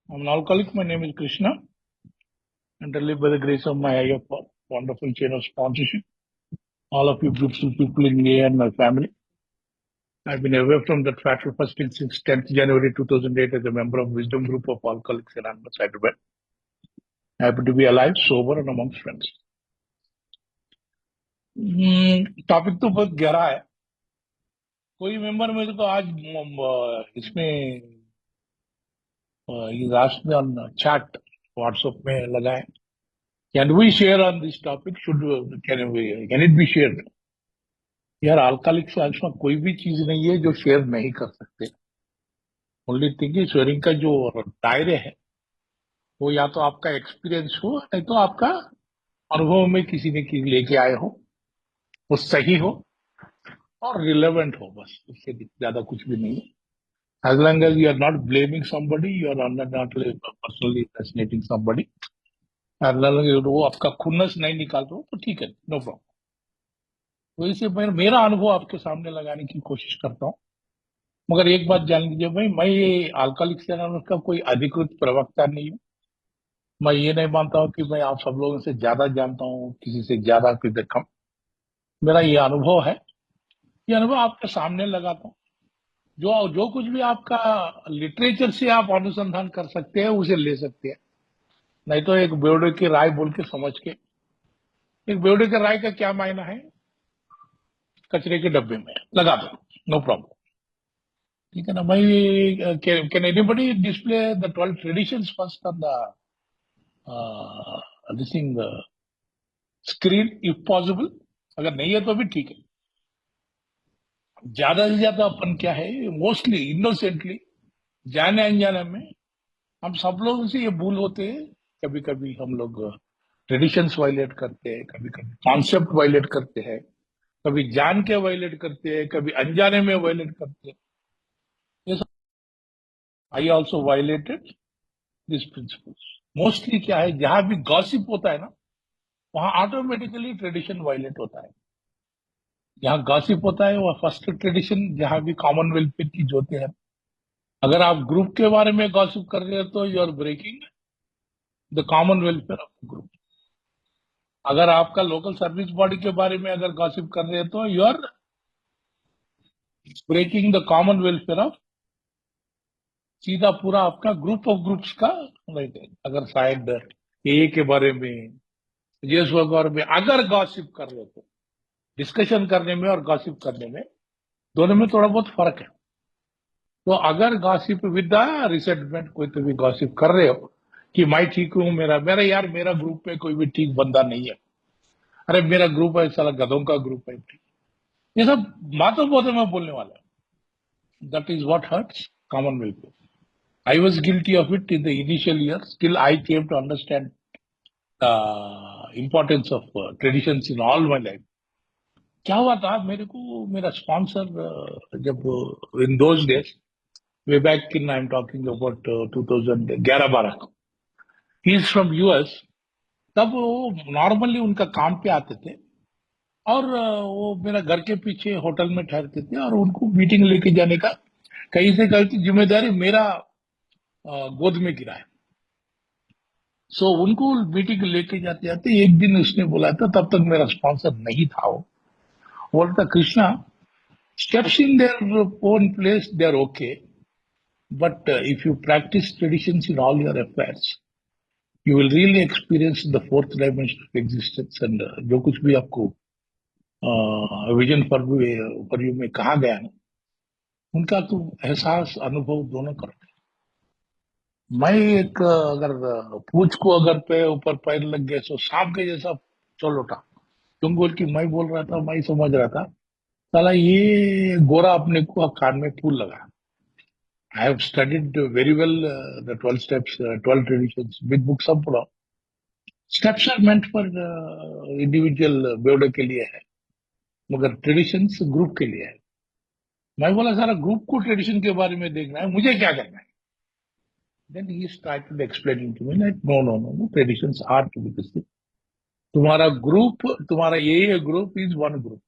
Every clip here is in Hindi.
I'm an alcoholic. My name is Krishna, and I live by the grace of my higher wonderful chain of sponsorship. All of you beautiful people in me and my family. I've been away from that fatal fasting since 10th January 2008 as a member of Wisdom Group of Alcoholics Anonymous Hyderabad. Happy to be alive, sober, and amongst friends. Topic तो बहुत गहरा है. कोई मेंबर मेरे को आज इसमें लास्ट में ऑन चैट व्हाट्सएप में लगाए. Can we share on this topic? Can it be shared? यार अल्कोहलिक से में कोई भी चीज नहीं है जो शेयर नहीं कर सकते. ओनली थिंग इज शेयरिंग का जो दायरे है वो या तो आपका एक्सपीरियंस हो, नहीं तो आपका अनुभव में किसी ने लेके आए हो, वो सही हो और रिलेवेंट हो. बस उससे ज्यादा कुछ भी नहीं है. As long as you are not blaming somebody, you are not personally fascinating somebody, as long as वो आपका खुन्नस नहीं निकाल रहे हो तो ठीक है, नो प्रॉब्लम. तो इसे मेरा अनुभव आपके सामने लगाने की कोशिश करता हूँ. मगर एक बात जान लीजिए भाई, मैं ये अल्कोहलिक्स एनोनिमस का कोई अधिकृत प्रवक्ता नहीं हूँ. मैं ये नहीं मानता हूँ कि मैं आप सब लोगों से ज्यादा जानता हूँ, किसी से ज्यादा किसी कम. मेरा ये अनुभव है, ये अनुभव आपके सामने लगाता हूँ. जो जो कुछ भी आपका लिटरेचर से आप अनुसंधान कर सकते हैं उसे ले सकते हैं, नहीं तो एक बेवड़े की राय बोल के समझ के. एक बेवड़े की राय का क्या मायना है? कचरे के डब्बे में लगा दो, नो प्रॉब्लम. ठीक है ना भाई. Can anybody display the 12 traditions first on the this thing screen if possible? अगर नहीं है तो भी ठीक है. ज्यादा से ज्यादा अपन क्या है, मोस्टली इनोसेंटली जाने अनजाने में हम सब लोगों से ये भूल होते हैं. कभी कभी हम लोग ट्रेडिशंस वायलेट करते हैं, कभी कभी कॉन्सेप्ट वायलेट करते हैं, कभी जान के वायलेट करते हैं, कभी अनजाने में वायलेट करते हैं. ये सब I also violated this principles. Mostly क्या है, जहां भी गॉसिप होता है ना, वहां ऑटोमेटिकली ट्रेडिशन वायलेट होता है. जहां गॉसिप होता है वह फर्स्ट ट्रेडिशन, जहां भी कॉमन वेलफेयर की जोते हैं. अगर आप ग्रुप के बारे में गॉसिप कर रहे हो तो you are breaking the common welfare of the group. अगर आपका लोकल सर्विस बॉडी के बारे में अगर गॉसिप कर रहे हो तो you are breaking the common welfare of सीधा पूरा आपका ग्रुप ऑफ ग्रुप्स का. अगर शायद ए के बारे में, जेस के बारे में अगर गॉसिप कर रहे हो तो डिस्कशन करने में और गॉसिप करने में दोनों में थोड़ा बहुत फर्क है. तो अगर गॉसिप विद द रिसेंटमेंट कोई तो भी गॉसिप कर रहे हो कि मैं ठीक हूं, मेरा मेरा यार मेरा ग्रुप में कोई भी ठीक बंदा नहीं है, अरे मेरा ग्रुप है साला गधों का ग्रुप है, ये सब बातों बातों में बोलने वाला है. That is what hurts common welfare. I was guilty of it in the initial years till I came to understand the importance of traditions in all my life. क्या हुआ था मेरे को, मेरा स्पॉन्सर जब in those days, way back in, I am talking about 2011-12, he is from US. तब वो नॉर्मली उनका काम पे आते थे और वो मेरा घर के पीछे होटल में ठहरते थे और उनको मीटिंग लेके जाने का कहीं से कहीं की जिम्मेदारी मेरा गोद में गिरा है. सो उनको मीटिंग लेके जाते जाते एक दिन उसने बोला था, तब तक मेरा स्पॉन्सर नहीं था, वो बोलता, Krishna, steps in their own place they are okay, but if you practise traditions in all your affairs you will really experience the fourth dimension of existence. And जो कुछ भी आपको विजन फॉर यू में कहा गया ना, उनका तो एहसास अनुभव दोनों करते. मैं एक अगर पूछ को अगर पे ऊपर पैर लग गए तो सांप के जैसा चल उठा. तुम बोल की मैं बोल रहा था, मैं समझ रहा था साला ये गोरा अपने को कान में फूल लगा. I have studied very well the 12 steps, 12 traditions with book सब पढ़ा. Steps are meant for individual बेवड़े के लिए है, मगर ट्रेडिशंस ग्रुप के लिए है. मैं बोला सारा ग्रुप को ट्रेडिशन के बारे में देखना है, मुझे क्या करना है? Then he started explaining to me like no no no no, traditions are to be this. तुम्हारा ग्रुप, तुम्हारा ये group is one group.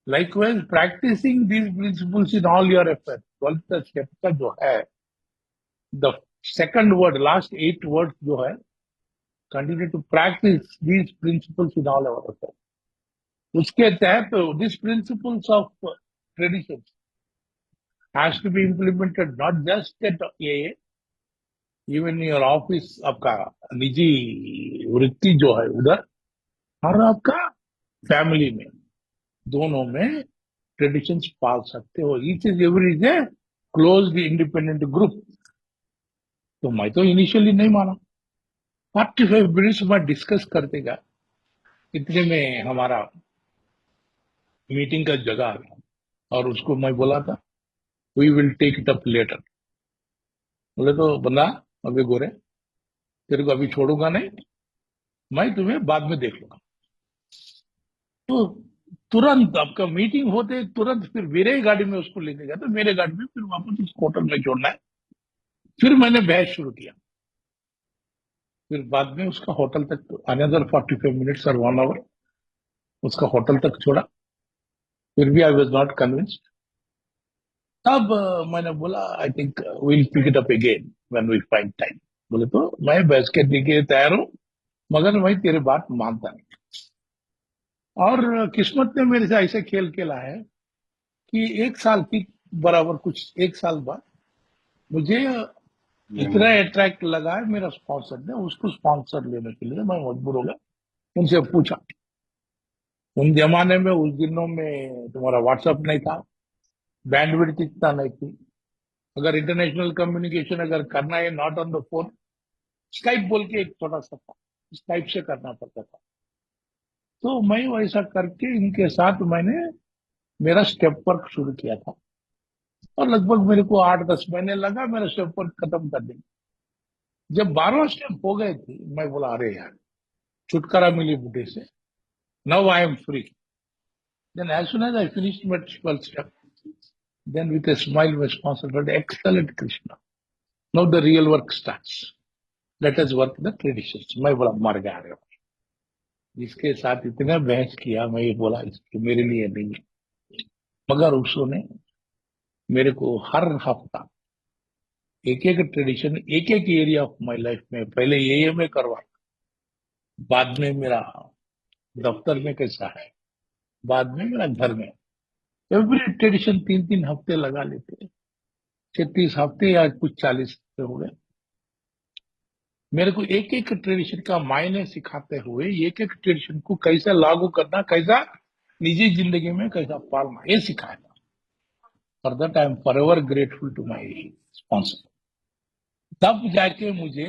Likewise, practicing these principles in all your efforts. 12th step का जो है, the second word, last 8 word जो है, continue to practise these principles in all our affairs. उसके तहत this principles of tradition has to be implemented not just at a, even your office, आपका निजी वृत्ति जो है उधर, और आपका फैमिली में, दोनों में ट्रेडिशंस पाल सकते हो। Each is every is a closed independent group. तो मैं तो इनिशियली नहीं माना, 45 मिनट्स में डिस्कस करते गया, इतने में हमारा मीटिंग का जगह आ गया, और उसको मैं बोला था we will take it up later. बोले तो बंदा, अभी गोरे तेरे को अभी छोड़ूंगा नहीं, मैं तुम्हें बाद में देख लूंगा। तो तुरंत आपका मीटिंग होते तुरंत फिर मेरे ही गाड़ी में उसको लेके गया, तो मेरे गाड़ी में फिर वापस उसको होटल में छोड़ना है। फिर मैंने बहस शुरू किया। फिर बाद में उसका होटल तक अनदर 45 मिनट्स और 1 आवर उसका होटल तक छोड़ा। फिर भी आई वॉज नॉट कन्विंस्ड। तब मैंने बोला I think will pick it up again when we find time. बोले तो मैं बहस करने के लिए तैयार हूँ, मगर मैं तेरे बात मानता नहीं। और किस्मत ने मेरे से ऐसे खेल खेला है कि 1 साल की बराबर, कुछ 1 साल बाद मुझे इतना अट्रैक्ट लगा है मेरा स्पॉन्सर ने, उसको स्पॉन्सर लेने के लिए मैं मजबूर हो गया। उनसे पूछा, उन जमाने में, उस दिनों में तुम्हारा व्हाट्सएप नहीं था, बैंडविड्थ इतना नहीं थी। अगर इंटरनेशनल कम्युनिकेशन अगर करना है not on the phone, Skype बोल के एक छोटा सा था, स्काइप से करना पड़ता था। तो मैं वैसा करके इनके साथ मैंने मेरा स्टेप वर्क शुरू किया था, और लगभग मेरे को 8-10 महीने लगा मेरा स्टेप वर्क खत्म कर देंगे। जब 12वां स्टेप हो गए थे, मैं बोला अरे यार, छुटकारा मिली बुढ़े से, now I am free. Then as soon as I finished my 12th step, then with a smile my sponsor said, excellent Krishna, now the real work starts, let us work the traditions। मैं बोला मर गया रे भाई, जिसके साथ इतना बहस किया, मैं ये बोला इसके मेरे लिए नहीं है। मगर उसने मेरे को हर हफ्ता एक एक ट्रेडिशन, एक एक एरिया ऑफ माय लाइफ में, पहले ये में करवा, बाद में मेरा दफ्तर में कैसा है, बाद में मेरा घर में, एवरी ट्रेडिशन 3-3 हफ्ते लगा लेते। 36 हफ्ते या कुछ 40 हफ्ते हो गए। मेरे को एक एक ट्रेडिशन का मायने सिखाते हुए, एक एक ट्रेडिशन को कैसे लागू करना, कैसा निजी जिंदगी में कैसा पालना, ये सिखाया। For that I am for ever grateful to my sponsor. तब जाके मुझे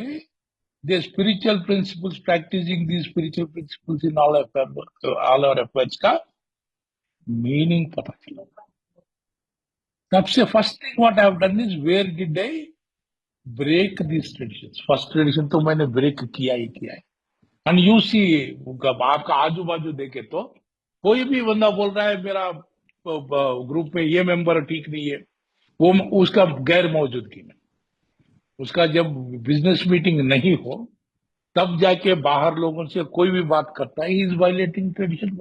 the spiritual principles, practising the spiritual principles in all our efforts का मीनिंग पता चला। तब से first thing what I have done is, where did I break this tradition. First tradition तो मैंने ब्रेक किया ही किया है। एंड यू सी, आपका आजू बाजू देखे तो कोई भी बंदा बोल रहा है मेरा ग्रुप में ये मेंबर ठीक नहीं है, वो उसका गैर मौजूदगी में, उसका जब बिजनेस मीटिंग नहीं हो तब जाके बाहर लोगों से कोई भी बात करता है, इज वायलेटिंग ट्रेडिशन।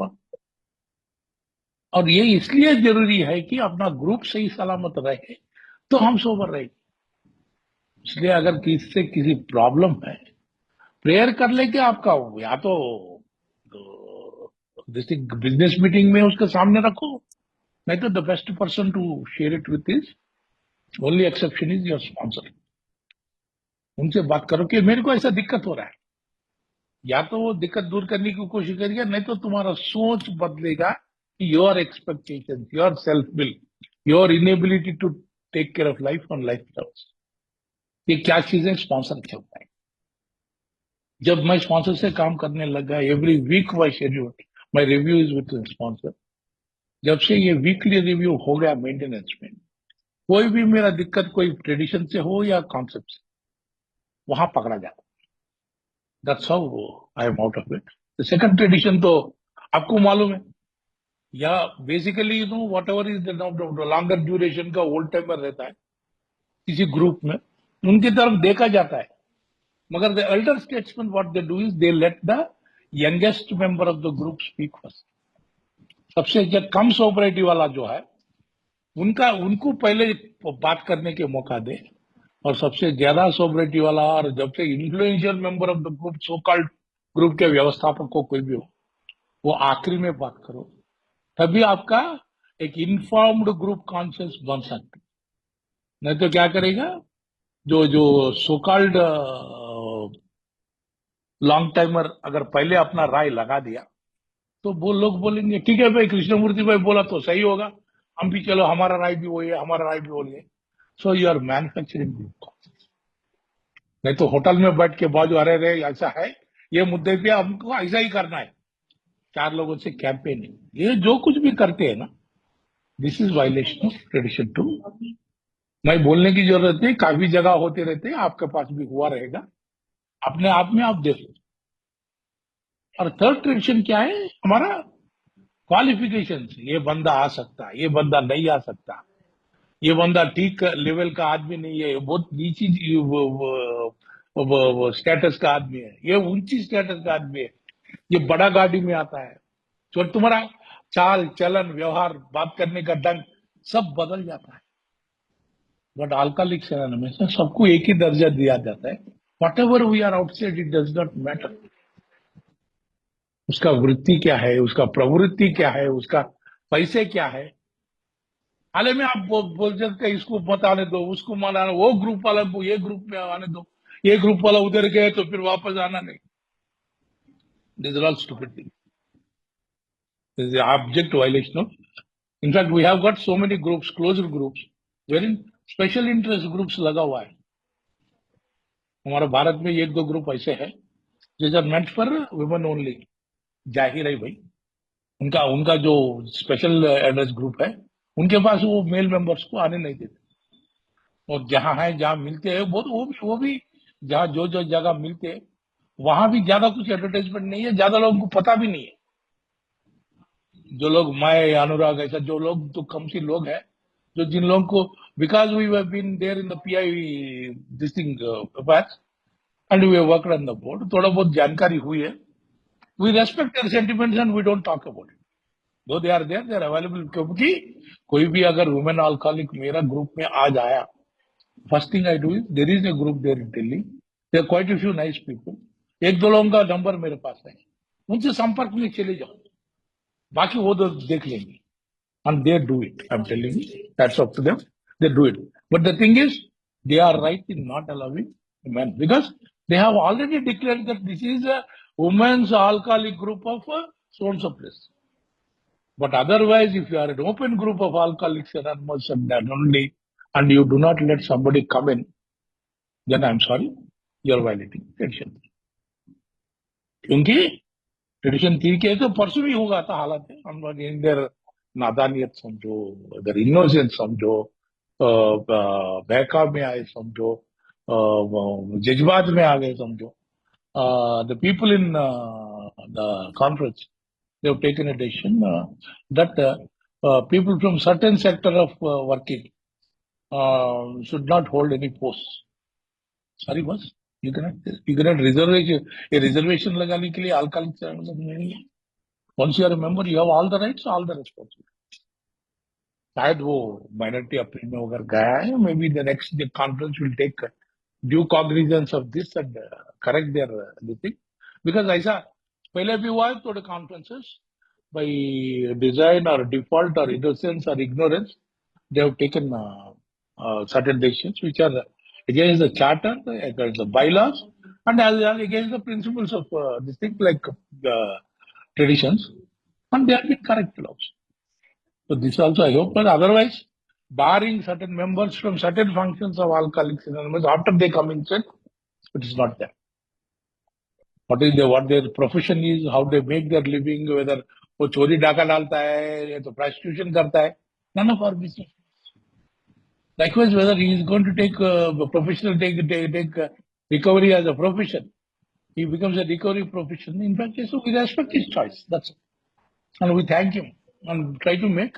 और ये इसलिए जरूरी है कि अपना ग्रुप सही सलामत रहे तो हम सोबर रहे। इसलिए अगर किसी से किसी प्रॉब्लम है, प्रेयर कर लेके आपका, या तो बिजनेस मीटिंग में उसके सामने रखो, नहीं तो the best person to share it with is, only exception is your sponsor. उनसे बात करो कि मेरे को ऐसा दिक्कत हो रहा है, या तो वो दिक्कत दूर करने की कोशिश करिए, नहीं तो तुम्हारा सोच बदलेगा कि your expectation, your self will, your inability to take care of life on life terms, ये क्या चीजें स्पॉन्सर खेलता है। जब मैं स्पॉन्सर से काम करने लगा, every week my schedule, my review is with sponsor. जब से ये वीकली रिव्यू हो गया मेंटेनेंस में, कोई भी मेरा दिक्कत कोई ट्रेडिशन से हो या कॉन्सेप्ट से, वहां पकड़ा जाता। That's how I am out of it. Second tradition तो आपको मालूम है, या basically you know what ever is the longer duration का ओल्ड टाइमर रहता है किसी ग्रुप में, उनकी तरफ देखा जाता है। मगर the Elder statesman what they do is they let the youngest member of the group speak first. सबसे जो कम सोपरेटिव वाला जो है, उनको पहले बात करने के मौका दे, और सबसे ज्यादा सोबरिटी वाला और जब से influential member of the group, so called group के व्यवस्थापक को कोई भी हो, वो आखिरी में बात करो, तभी आपका एक इन्फॉर्म्ड ग्रुप कॉन्शियस बन सकता है। नहीं तो क्या करेगा, जो जो सो कॉल्ड लॉन्ग टाइमर अगर पहले अपना राय लगा दिया, तो वो लोग बोलेंगे ठीक है भाई, कृष्णमूर्ति भाई बोला तो सही होगा, हम भी चलो, हमारा राय भी वही है, हमारा राय भी वही है। So you are manufacturing group. नहीं तो होटल में बैठ के बाजू, अरे रे ऐसा है, ये मुद्दे पे हमको ऐसा ही करना है, चार लोगों से कैंपेनिंग, ये जो कुछ भी करते हैं ना, this is violation of tradition two. मैं बोलने की जरूरत नहीं, काफी जगह होते रहते हैं, आपके पास भी हुआ रहेगा, अपने आप में आप देखो। और थर्ड ट्रेडिशन क्या है हमारा, क्वालिफिकेशन। ये बंदा आ सकता है, ये बंदा नहीं आ सकता, ये बंदा ठीक लेवल का आदमी नहीं है, ये बहुत नीची स्टेटस का आदमी है, ये ऊंची स्टेटस का आदमी है, ये बड़ा गाड़ी में आता है, तो तुम्हारा चाल चलन व्यवहार बात करने का ढंग सब बदल जाता है। बट अल्कोहलिक सेवन में से सबको एक ही दर्जा दिया जाता है, whatever we are outside it does not matter. उसका वृत्ति क्या है, उसका प्रवृत्ति क्या है, उसका पैसे क्या है, हाल में आप बोल सकते हैं इसको मत आने दो, उसको मत आने, वो ग्रुप वाला को ये ग्रुप में आने दो, ये ग्रुप वाला उधर गए तो फिर वापस आना नहीं। This are all stupid thing, this is object violation of. In fact, we have got so many groups, closed groups, wherein special interest groups लगा हुआ है। हमारे भारत में एक दो ग्रुप ऐसे हैं जो मेंट फॉर वुमेन ओनली, जाहिर है भाई, उनका उनका जो स्पेशल एड्रेस ग्रुप है, उनके पास वो मेल मेंबर्स को आने नहीं देते। और जहां है, जहां मिलते हैं, वो भी जहां जो जो जगह मिलते हैं, वहां भी ज्यादा कुछ एडवर्टाइजमेंट नहीं है, ज्यादा लोगों को पता भी नहीं है। जो लोग, मैं अनुराग ऐसा जो लोग, तो कम सी लोग हैं जो जिन लोगों को, because we have been there in the PI this thing batch and we have worked on the board, थोड़ा बहुत जानकारी हुई है। We respect their sentiments and we don't talk about it, though they are available. क्योंकि कोई भी अगर वुमेन अल्कोहलिक मेरा ग्रुप में आज आया, first thing I do is, there is a group there in Delhi, there quite a few nice people, एक दो लोगों का नंबर मेरे पास है, उनसे संपर्क में चले जाओ, बाकी वो तो देख लेंगे। And they do it. I'm telling you, that's up to them. They do it. But the thing is, they are right in not allowing men, because they have already declared that this is a women's alcoholic group of so and so place. But otherwise, if you are an open group of alcoholics anonymous and that only, and you do not let somebody come in, then I'm sorry, you're violating tradition. क्योंकि ट्रेडिशन ठीक है तो परसों भी होगा था हालात है, हम लोग इधर नादानियत समझो, अगर इनोसेंस समझो, बहकाव में आए समझो, जज्बात में आ गए समझो। The people in the conference, they have taken a decision that people from certain sector of working should not hold any posts. Sorry boss, you cannot reservation, ये रिजर्वेशन लगाने के लिए अल्कोहलिक नहीं है। Once you are a member, you have all the rights, all the responsibilities. शायद वो माइनॉरिटी अपील में अगर गया है, maybe the next conference will take due cognizance of this and correct their thing, because ऐसा पहले भी हुआ है थोड़े conferences, by design or default or innocence or ignorance, they have taken certain decisions which are against the charter, against the bylaws, and as well against the principles of this thing like traditions, and they have been corrected also. So this also I hope, but otherwise, barring certain members from certain functions of Alcoholics Anonymous, after they come inside, it is not there. What their profession is, how they make their living, whether वो चोरी डाका डालता है या तो prostitution करता है, none of our business. Likewise, whether he is going to take professional take recovery as a profession, he becomes a recovery profession. In fact, so we respect his choice. That's it. And we thank him and try to make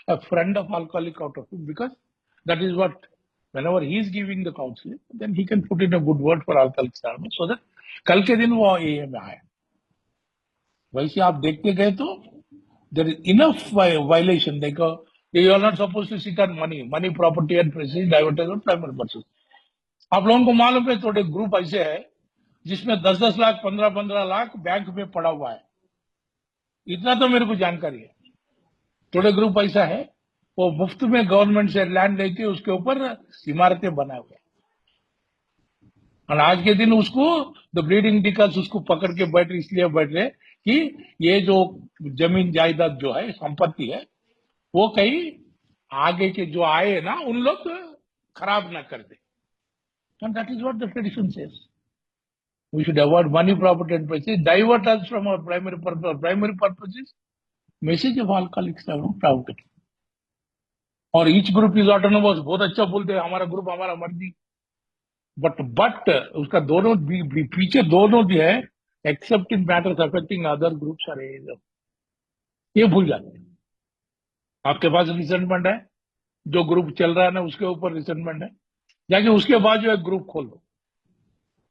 a friend of alcoholic out of him, because that is what, whenever he is giving the counseling, then he can put in a good word for Alcoholics Anonymous so that कल के दिन वो AA में आए। वैसे आप देखते गए तो there is enough violation. You are not supposed to sit on money, property and prestige, advertisement, primary purposes. आप लोगों को मालूम है थोड़े ग्रुप ऐसे है जिसमें 10-10 लाख 15-15 लाख बैंक में पड़ा हुआ है। इतना तो मेरे को जानकारी है। थोड़े ग्रुप ऐसा है, वो मुफ्त में गवर्नमेंट से लैंड लेके उसके ऊपर इमारतें बनाए हुए हैं। और आज के दिन उसको द ब्लीडिंग डिकल्स उसको पकड़ के बैठ इसलिए बैठ रहे कि ये जो जमीन जायदाद जो है संपत्ति है वो कहीं आगे के जो आए ना उन लोग खराब ना कर दे। And that is what the tradition says. We should avoid money property and पैसे divert us from our primary purpose. Primary purpose is message of alcoholics proud. और ईच ग्रुप इज ऑटोनोमस, बहुत अच्छा बोलते हैं हमारा ग्रुप हमारा मर्जी। बट उसका दोनों पीछे दोनों जो है except in matters affecting other groups or, ये भूल जाते हैं। आपके पास रिसेंटमेंट है, जो ग्रुप चल रहा है ना उसके ऊपर रिसेंटमेंट है, जाके उसके बाद जो है ग्रुप खोल लो,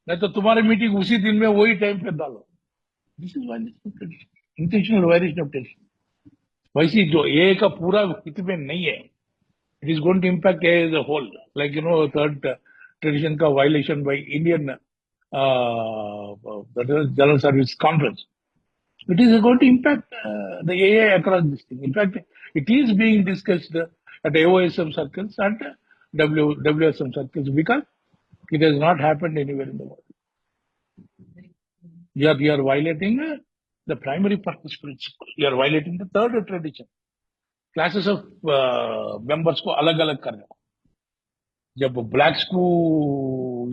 नहीं तो तुम्हारी मीटिंग उसी दिन में वही टाइम पे डालो। This is violation of tradition, intentional violation of tradition. वैसे जो ए का पूरा हित में नहीं है, it is going to impact AI as a whole. Like, third tradition ka violation by Indian that is General Service Conference. It is going to impact the AI across this thing. In fact, it is being discussed at AOSM circles and WSM circles because it has not happened anywhere in the world. You are violating the primary purpose principle. You are violating the third tradition. Classes of members को अलग अलग कर रहे हो। जब ब्लैक्स को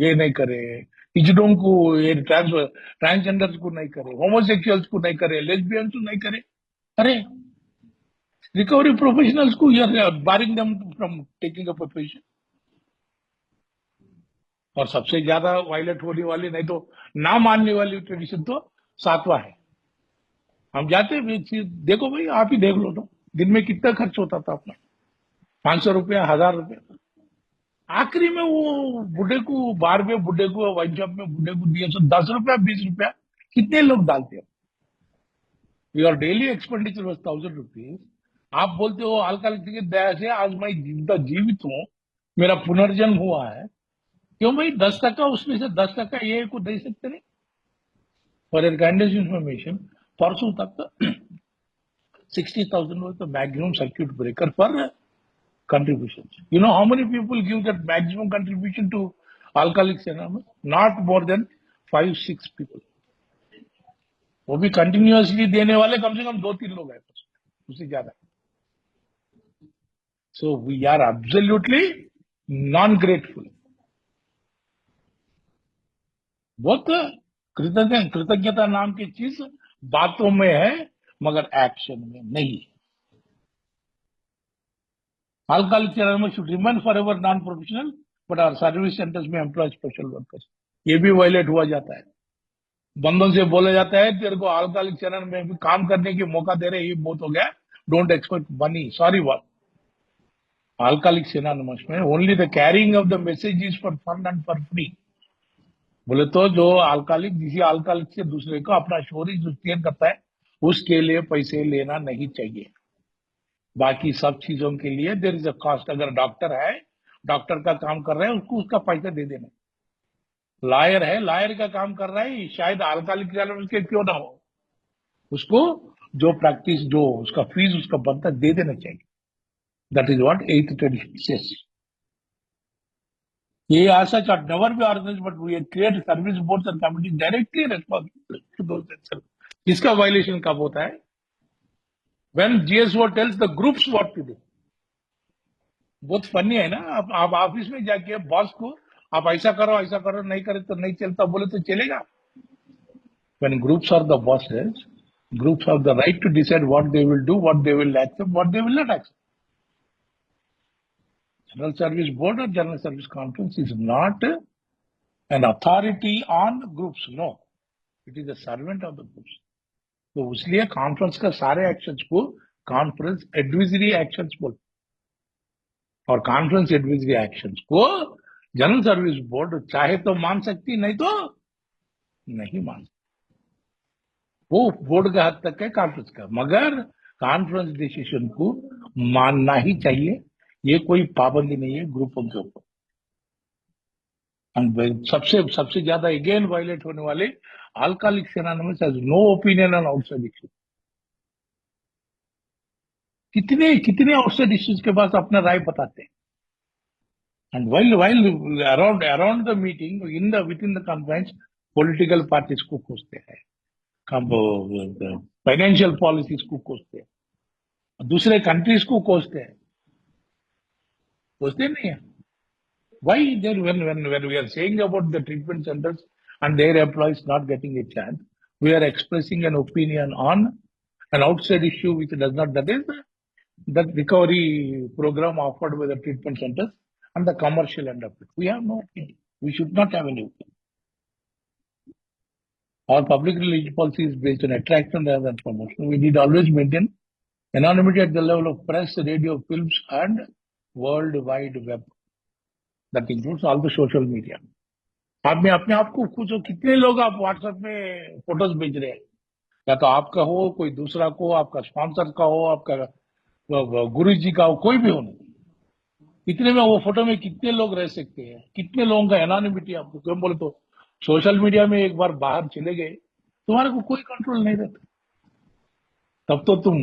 ये नहीं करे, हिजड़ों को ये ट्रांसजेंडर्स को नहीं करे, होमोसेक्सुअल्स को नहीं करे, लेस्बियंस को नहीं करे, अरे रिकवरी प्रोफेशनल्स को you are barring them from taking a profession. और सबसे ज्यादा वायलेट होने वाली, नहीं तो ना मानने वाली ट्रेडिशन तो सातवां है। हम जाते हैं, देखो भाई आप ही देख लो तो दिन में कितना खर्च होता था अपना, 500 रुपया 1000 रुपया। आखिरी में वो बुढ़े को बार में, बुढ़े को वाइन शॉप में बुढ़े को दिए तो 10 रुपया 20 रुपया कितने लोग डालते हैं। Your daily expenditure was 1000 rupees. आप बोलते हो अल्कोहलिक की दया से आज मैं जिंदा जीवित हूँ, मेरा पुनर्जन्म हुआ है, क्यों भाई 10 टका उसमें से 10 टका ये को दे सकते नहीं। फॉर एन काइंड इंफॉर्मेशन, परसों तक 60,000 was the maximum circuit breaker for contributions. You know how many people give that maximum contribution to Alcoholics Anonymous? Not more than 5-6 people. वो भी कंटिन्यूअसली देने वाले कम से कम 2-3 लोग हैं, उससे ज्यादा। So we are absolutely non grateful. बहुत कृतज्ञता नाम की चीज बातों में है मगर एक्शन में नहीं। Alcoholics Anonymous should remain forever non-professional, but our service centers में employ special workers. ये भी वायलेट हुआ जाता है। बंदों से बोला जाता है तेरे को अल्कोहलिक चैनल में भी काम करने की मौका दे रहे, ये बहुत हो गया, don't expect money, sorry what. Alcoholic anonymous में only the carrying of the message is for fun and for free. बोले तो जो अल्कोहलिक किसी अल्कोहलिक से दूसरे को अपना स्टोरी जो शेयर करता है उसके लिए पैसे लेना नहीं चाहिए। बाकी सब चीजों के लिए देयर इज अ कॉस्ट। अगर डॉक्टर है, डॉक्टर का काम कर रहा है, उसको उसका पैसा दे देना। लॉयर है, लॉयर का काम कर रहा है, शायद अल्कोहलिक चैनल के क्यों ना हो, उसको जो प्रैक्टिस जो उसका फीस उसका बनता दे देना चाहिए। दैट इज व्हाट एथ ट्रेडिशन सेज। ये as such are never be organized, but we create service boards and committees directly responsible to those themselves. इसका वायलेशन कब होता है? When GSO tells the groups what to do. बहुत फनी है ना, आप ऑफिस में जाके बॉस को आप ऐसा करो नहीं करे तो नहीं चलता बोले तो चलेगा। When groups are the bosses, groups have the right to decide what they will do, what they will accept, what they will not accept. General Service Board or General Service Conference is not an authority on groups. No, it is a servant of the groups. तो इसलिए कॉन्फ्रेंस का सारे एक्शंस को कॉन्फ्रेंस एडवाइजरी एक्शंस बोलते, और कॉन्फ्रेंस एडवाइजरी एक्शंस को जनरल सर्विस बोर्ड चाहे तो मान सकती, नहीं तो नहीं मान सकती। वो बोर्ड का हद तक है कॉन्फ्रेंस का, मगर कॉन्फ्रेंस डिसीजन को मानना ही चाहिए। ये कोई पाबंदी नहीं है ग्रुपों के ऊपर। एंड सबसे सबसे ज्यादा अगेन वायलेट होने वाले Alcoholics Anonymous has no opinion on outside issues. कितने कितने आउटसाइड इश्यूज के पास अपना राय बताते हैं। And while around the meeting in the within the conference political parties को खोजते हैं, फाइनेंशियल पॉलिसीज को खोजते हैं, दूसरे कंट्रीज को खोजते नहीं है। Why then when we are saying about the treatment centers and their employees not getting a chance, we are expressing an opinion on an outside issue which does not, that is the recovery program offered by the treatment centers and the commercial end of it. We have no opinion. We should not have any opinion. Our public relations policy is based on attraction rather than promotion. We need always maintain anonymity at the level of press, radio, films, and World Wide Web. That includes all the social media. आप में अपने आप को पूछो कितने लोग आप व्हाट्सएप में फोटोज भेज रहे हैं, या तो आपका हो, कोई दूसरा को, आपका स्पॉन्सर का हो, आपका गुरु जी का हो, कोई भी हो। इतने में वो फोटो में कितने लोग रह सकते हैं, कितने लोगों का एनोनिमिटी आपको क्यों बोले तो सोशल मीडिया में एक बार बाहर चले गए तुम्हारे को कोई कंट्रोल नहीं रहता, तब तो तुम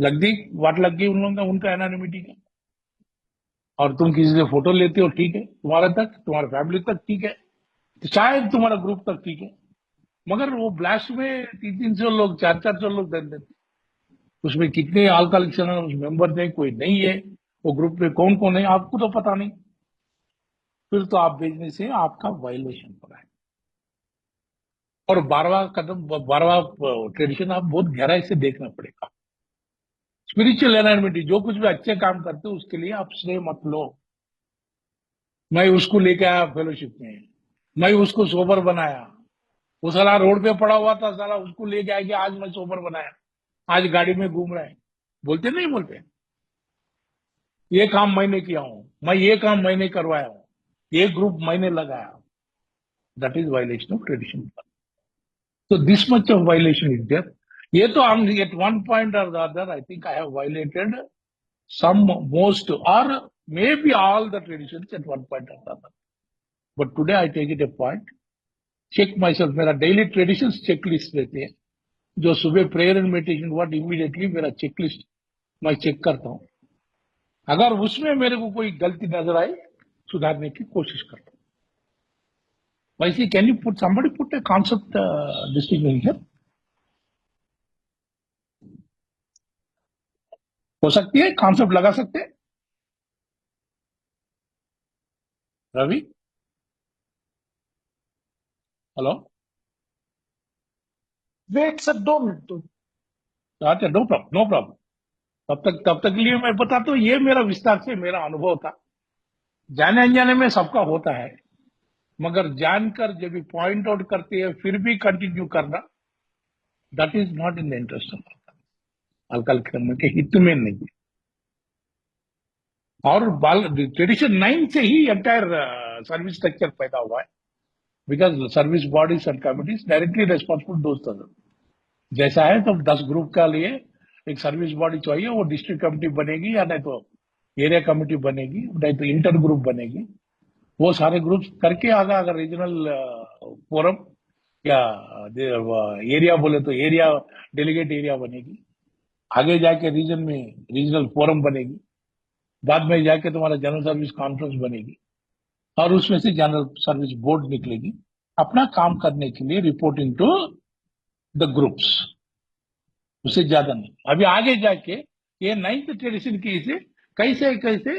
लग गई उन लोगों का, उनका एनोनिमिटी का। और तुम किसी से फोटो लेते हो, ठीक है, तुम्हारे तक, तुम्हारे फैमिली तक ठीक है, शायद तुम्हारा ग्रुप तक ठीक है, मगर वो ब्लास्ट में 300 लोग, 400 लोग दे देते। उसमें कितने अल्कोहलिक्स मेंबर थे, कोई नहीं है, वो ग्रुप में कौन कौन है आपको तो पता नहीं, फिर तो आप भेजने से आपका वायलेशन हो रहा है। और 12वां ट्रेडिशन आप बहुत गहराई से देखना पड़ेगा। स्पिरिचुअल एनवायरमेंट, जो कुछ भी अच्छे काम करते हो उसके लिए आप श्रेय मत लो। मैं उसको लेके आया फेलोशिप में, मैं उसको सोबर बनाया, वो साला रोड पे पड़ा हुआ था, साला उसको लेके आया कि आज मैं सोबर बनाया, आज गाड़ी में घूम रहा है। बोलते नहीं बोलते, ये काम मैंने किया हूं, मैं ये काम मैंने करवाया हूं, ये ग्रुप मैंने लगाया। That is violation of tradition. So this much of violation is there. ये तो हम at one point or the other, I think I have violated some, most, or maybe all the traditions at one point or the other. But today I take it a point, check myself. मेरा daily traditions checklist रहते हैं, जो सुबह prayer and meditation what immediately मेरा checklist मैं check करता हूँ। अगर उसमें मेरे को कोई गलती नजर आई, सुधारने की कोशिश करता हूँ। वैसे can you put somebody put a concept distinction here? हो सकती है, कॉन्सेप्ट लगा सकते हैं रवि? हेलो, वेट सर 2 मिनट। अच्छा, नो प्रॉब्लम, नो प्रॉब्लम। तब तक के लिए मैं बता तो ये मेरा विस्तार से मेरा अनुभव था। जाने अनजाने में सबका होता है, मगर जानकर जब भी पॉइंट आउट करते हैं फिर भी कंटिन्यू करना, that is not in the interest of alcohol करने के हित में नहीं है। और ट्रेडिशन 9 से ही एंटायर सर्विस स्ट्रक्चर पैदा हुआ है, because service bodies and committees directly responsible दोस्तों जैसा है। तो 10 ग्रुप का लिए एक सर्विस बॉडी चाहिए, वो डिस्ट्रिक्ट कमेटी बनेगी, या नहीं तो एरिया कमेटी बनेगी, नहीं तो इंटर ग्रुप बनेगी। वो सारे ग्रुप करके आगा अगर रीजनल फोरम या एरिया बोले तो एरिया डेलीगेट एरिया बनेगी, आगे जाके रीजन में रीजनल फोरम बनेगी, बाद में जाके तुम्हारा जनरल सर्विस कॉन्फ्रेंस बनेगी, और उसमें से जनरल सर्विस बोर्ड निकलेगी अपना काम करने के लिए, रिपोर्टिंग टू द ग्रुप्स, उससे ज्यादा नहीं। अभी आगे जाके ये 9th ट्रेडिशन की से कैसे कैसे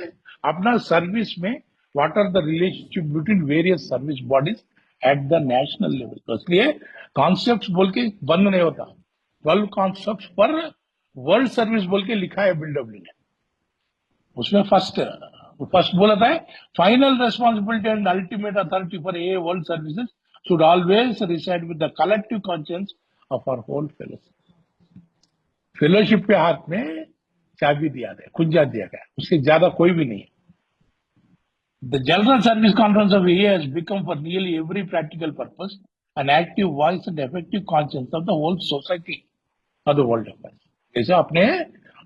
अपना सर्विस में what are the relationship between various service bodies at the national level. तो इसलिए कॉन्सेप्ट बोल के बंद नहीं होता, 12 कॉन्सेप्ट पर वर्ल्ड सर्विस बोल के लिखा है BW ने। उसमें फर्स्ट बोला था, final responsibility and ultimate authority for a world services should always reside with the collective conscience of our whole fellowship. Fellowship के हाथ में चाबी दिया गया, खुंजा दिया गया, उससे ज्यादा कोई भी नहीं है। The general service conference of EA has become for nearly every practical purpose an active voice and effective conscience of the whole society of the world affairs। जैसे अपने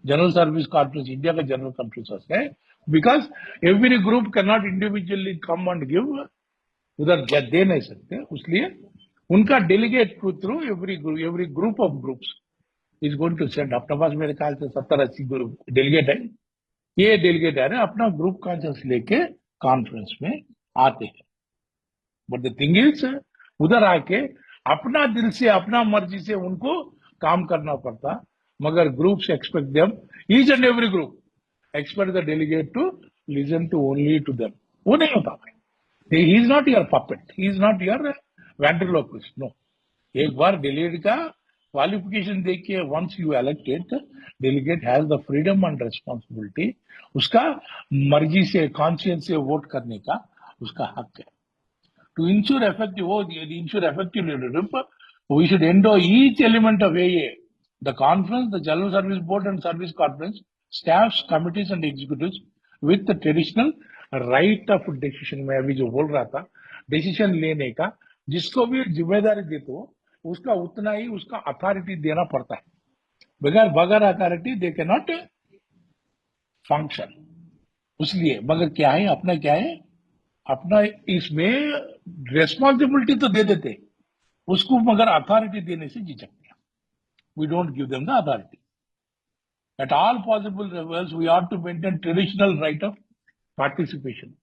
जनरल सर्विस कॉन्फ्रेंस, इंडिया का जनरल कॉन्फ्रेंस है, because every group can not individually come and give उधर दे नहीं सकते, इसलिए उनका delegate through every group of groups is going to send. अपने पास मेरे ख्याल से 70-80 डेलीगेट है। ये डेलीगेट है अपना ग्रुप कॉन्शियस लेके कॉन्फ्रेंस में आते हैं। बट द थिंग इज, उधर आके अपना दिल से अपना मर्जी से उनको काम करना पड़ता, मगर groups expect them, each and every group expect the delegate to listen to only to them. वो नहीं होता। He is not your puppet, he is not your ventriloquist, no. एक बार डेलीगेट का क्वालिफिकेशन देखिए, once you elected, delegate has the freedom and responsibility, उसका मर्जी से कॉन्शियस से वोट करने का उसका हक है। To ensure effective leadership, we should endow each element of AA, the conference, the General Service Board and Service Conference, staffs, committees and executives with the traditional right of decision। मैं अभी जो बोल रहा था, डिसीजन लेने का जिसको भी जिम्मेदारी देते हो, उसका उतना ही उसका अथॉरिटी देना पड़ता है। बगैर authority they can not function. इसलिए मगर क्या है, अपना क्या है, अपना इसमें रेस्पॉन्सिबिलिटी तो दे देते उसको, मगर अथॉरिटी देने से झिझकते हैं। We don't give them the authority. At all possible levels we are to maintain traditional right of participation.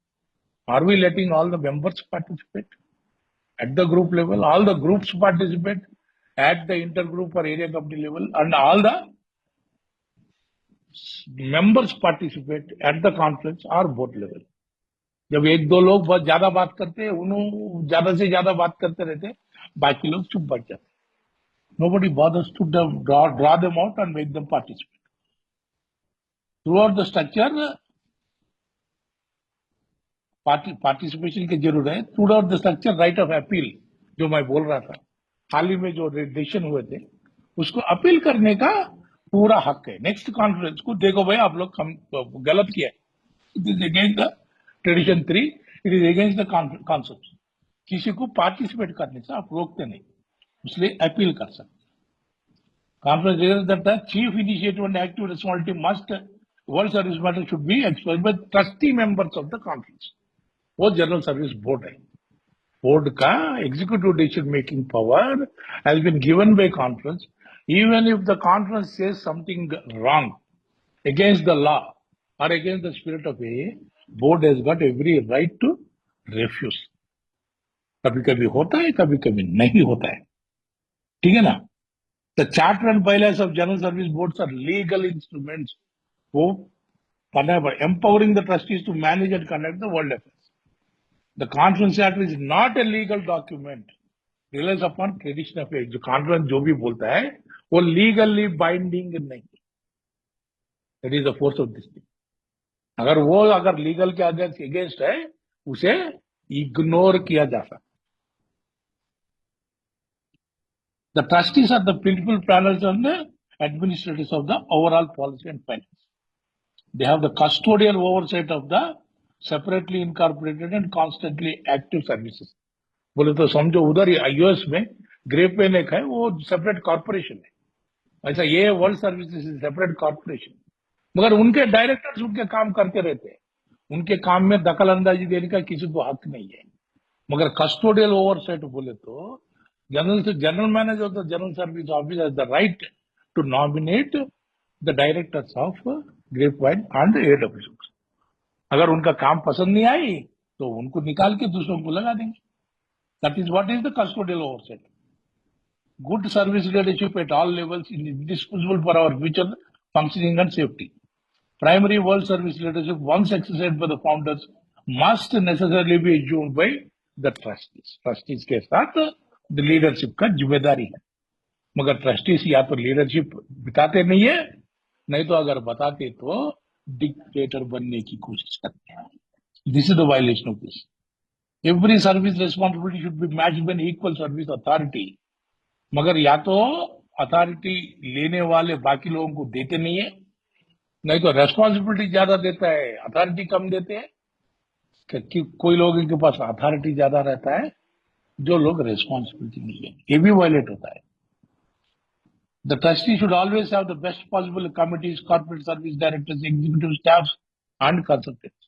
Are we letting all the members participate at the group level? All the groups participate at the intergroup or area committee level, and all the members participate at the conference or board level। जब एक दो लोग बहुत ज्यादा बात करते हैं, उन्होंने ज्यादा से ज्यादा बात करते रहते, बाकी लोग चुप बैठ जाते। Nobody bothers to draw them out and make them participate। Throughout the structure, participation की जरूरत है। Throughout the structure right of appeal, जो मैं बोल रहा था, हाल ही में जो डिसीजन हुए थे, उसको अपील करने का पूरा हक है। नेक्स्ट कॉन्फ्रेंस को देखो भाई, आप लोग गलत किया है, it is against the tradition 3, it is against the concept. किसी को पार्टिसिपेट करने से आप रोकते नहीं, इसलिए अपील कर सकते। Conference realizes that the chief initiative and active responsibility must World Service Matter should be explained by trustee members of the conference। वो जनरल सर्विस बोर्ड है। बोर्ड का executive decision making power has been given by conference. Even if the conference says something wrong against the law और against the spirit of A, board has got every right to refuse. कभी कभी होता है, कभी कभी नहीं होता है, ठीक है ना। The charter and bylaws of general service boards are legal instruments for empowering the trustees to manage and conduct the world affairs। The conference act is not a legal document, relies upon tradition of age। जो conference जो भी बोलता है वो legally binding नहीं। That is the force of this thing। अगर legal के against है, उसे ignore किया जा सकता। The trustees are the principal planners and the administrators of the overall policy and finance। They have the custodial oversight of the separately incorporated and constantly active services। बोले तो समझो, उधर यूएस में ग्रेपेन एक है, वो सेपरेट कॉर्पोरेशन है। ऐसा ये वर्ल्ड सर्विसेज सेपरेट कॉर्पोरेशन, मगर उनके डायरेक्टर्स उनके काम करते रहते हैं। उनके काम में दखल अंदाजी देने का किसी को हक नहीं है। मगर कस्टोडियल ओवरसाइट बोले तो general manager of the general service office has the right to nominate the directors of Grapevine and AW. अगर उनका काम पसंद नहीं आई तो उनको निकाल के दूसरों को लगा देंगे। That is what is the custodial oversight. Good service leadership at all levels is indispensable for our future functioning and safety. Primary world service leadership once exercised by the founders must necessarily be assumed by the trustees. Trustees के साथ द लीडरशिप का जिम्मेदारी है, मगर ट्रस्टीज या तो लीडरशिप बिताते नहीं है, नहीं तो अगर बताते तो डिक्टेटर बनने की कोशिश करते हैं। This is the violation of this. Every service responsibility should be matched by equal service authority. मगर या तो अथॉरिटी लेने वाले बाकी लोगों को देते नहीं है, नहीं तो रेस्पॉन्सिबिलिटी ज्यादा देता है, अथॉरिटी कम देते हैं। कि कोई लोगों के पास अथॉरिटी ज्यादा रहता है, जो लोग रेस्पॉन्सिबिलिटी नहीं है, ये भी वायलेट होता है। The trustee should always have the best possible committees, corporate service directors, executive staffs and consultants।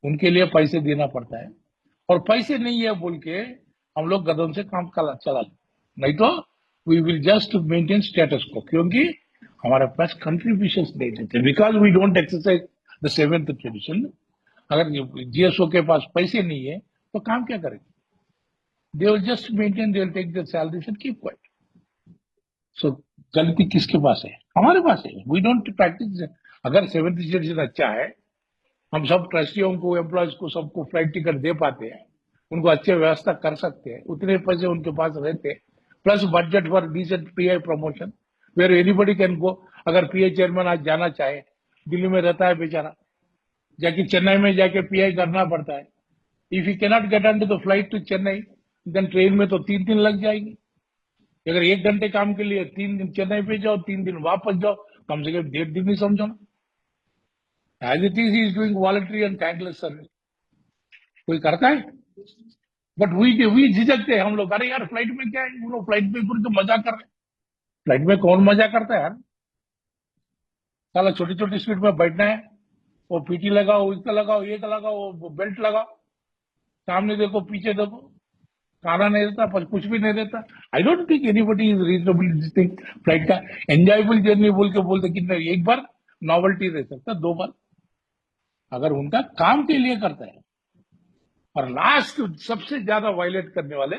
उनके लिए पैसे देना पड़ता है, और पैसे नहीं है बोल के हम लोग गदन से काम चला लें। नहीं तो we will just maintain status quo, क्योंकि हमारे पास कंट्रीब्यूशन नहीं देते, because we don't exercise the seventh tradition. अगर जीएसओ के पास पैसे नहीं है तो काम क्या करेंगे? They will just maintain, they will take the salaries and keep quiet. So गलती किसके पास है? हमारे पास है। We don't practice. अगर सेवेंथ ट्रेडिशन अच्छा है, हम सब ट्रस्टियों को, एम्प्लॉयज को, सबको फ्लाइट टिकट दे पाते हैं, उनको अच्छे व्यवस्था कर सकते हैं, उतने पैसे उनके पास रहते हैं, plus budget for decent PI promotion where anybody can go. अगर पीआई चेयरमैन आज जाना चाहे, दिल्ली में रहता है बेचारा, जाके चेन्नई में जाके पीआई करना पड़ता है। If you cannot get on to the flight to Chennai, then train में तो 3 दिन लग जाएगी। अगर 1 घंटे काम के लिए 3 दिन चेन्नई पे जाओ, 3 दिन वापस जाओ, कम से कम 1.5 दिन ही समझो ना। As it is doing voluntary and thankless service. कोई करता है? बट वी झिझकते हैं हम लोग, अरे यार फ्लाइट में क्या है, वो लोग फ्लाइट में पूरी तो मजा कर रहे हैं। फ्लाइट में कौन मजा करता है यार? साला छोटी छोटी सीट में बैठना है, वो पीटी लगाओ, इसका लगाओ, ये का लगाओ, वो बेल्ट लगाओ, सामने देखो पीछे देखो, खाना नहीं देता, पर कुछ भी नहीं देता। I don't think anybody is reasonable this thing. Flight का एंजॉयबल जर्नी बोल के बोलते कितने, एक बार नॉवल्टी रह सकता, 2 बार अगर उनका काम के लिए करता है। और लास्ट सबसे ज्यादा वायलेट करने वाले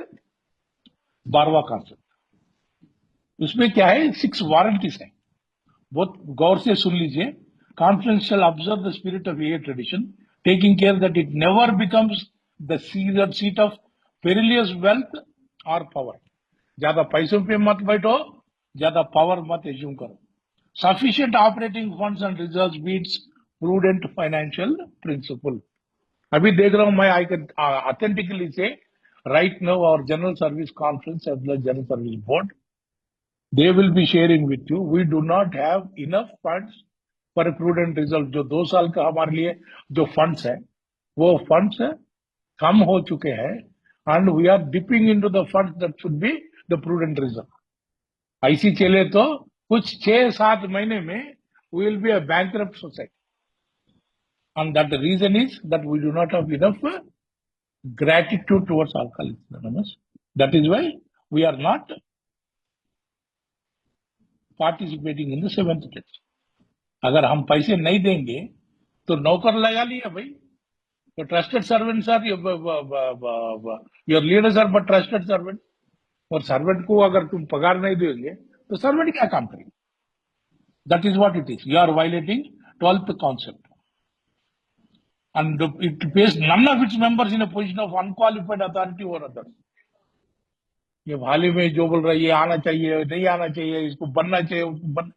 12वां कॉन्सेप्ट, उसमें क्या है, 6 वारंटीज है। बहुत गौर से सुन लीजिए। Conference shall observe the spirit of AA tradition, taking care that it never becomes the seat of perilous wealth or power. ज्यादा पैसों पे मत बैठो, ज्यादा पावर मत एज्यूम करो। Sufficient operating funds and reserves beats prudent financial principle. अभी देख रहा हूं मैं, I can authentically say right now और general service conference as well general service board, they will be sharing with you. We do not have enough funds for a prudent result. जो 2 साल का हमारे लिए जो फंड्स है, वो फंड्स कम हो चुके हैं, and we are dipping into the funds that should be the prudent reserve. ऐसी चले तो कुछ 6-7 महीने में we will be a bankrupt society, and that the reason is that we do not have enough gratitude towards Alcoholics Anonymous. That is why we are not participating in the seventh test. अगर हम पैसे नहीं देंगे तो नौकर लगा लिया भाई, तो trusted servants are your leaders are but trusted servant. और सर्वेंट को अगर तुम पगार नहीं दोगे तो सर्वेंट क्या काम करेंगे? That is what it is. You are violating 12th concept, and it pays none of its members in a position of unqualified authority over others. ये हाल ही में जो बोल रहा है, ये आना चाहिए, नहीं आना चाहिए, इसको बनना चाहिए, उसको बन,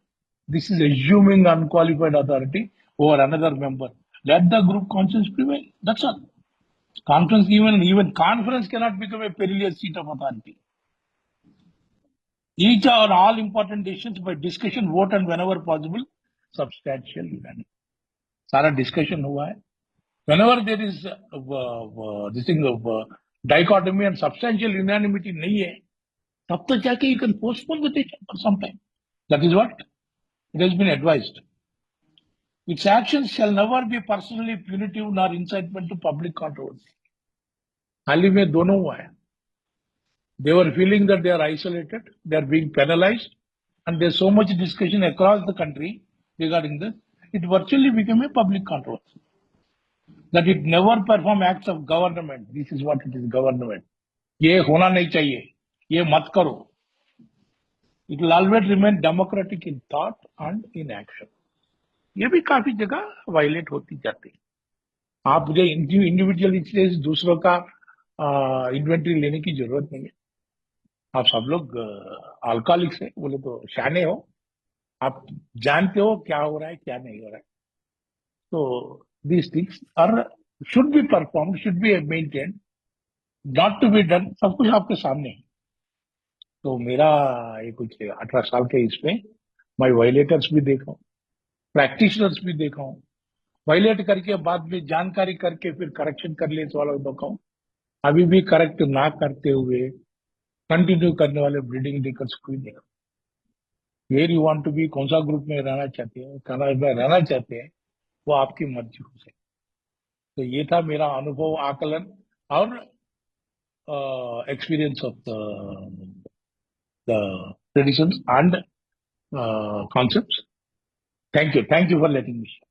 this is assuming unqualified authority over another member. Let the group conscience prevail. That's all. Conference, even conference cannot become a perilous seat of authority. Each or all important decisions by discussion, vote, and whenever possible, substantial unanimity. सारा discussion हुआ है. Whenever there is this thing of dichotomy and substantial unanimity नहीं है, तब तक जाके you can postpone the decision for some time. That is what it has been advised. Its actions shall never be personally punitive nor incitement to public controversy. हाल ही में दोनों हुआ है. They were feeling that they are isolated, they are being penalized, and there's so much discussion across the country regarding this. It virtually became a public controversy. That it never perform acts of government. This is what it is, government. ये होना नहीं चाहिए, ये मत करो. It will always remain democratic in thought and in action. ये भी काफी जगह वायलेट होती जाती है. आप मुझे इंडिविजुअली से दूसरों का इन्वेंटरी लेने की जरूरत नहीं है. आप सब लोग अल्कोहलिक्स है बोले तो शाने हो, आप जानते हो क्या हो रहा है क्या नहीं हो रहा है. तो these things are should be perform, should be maintain, not to be done. सब कुछ आपके सामने है. तो मेरा ये कुछ 18 साल के इसमें मैं वायलेटर्स भी देखा हूँ, प्रैक्टिशनर्स भी देखा हूँ. वायलेट करके बाद में जानकारी करके फिर करेक्शन कर ले तो वाला देखा हूँ. अभी भी करेक्ट ना करते हुए कंटिन्यू करने वाले ब्रीडिंग लीकर्स को भी देखा. Where you want to be, कौन सा ग्रुप में रहना चाहते हैं, कनाडा में रहना चाहते हैं, वो आपकी मर्जी हो सकती. तो ये था मेरा अनुभव, आकलन. our experience of the traditions and concepts. Thank you for letting me share.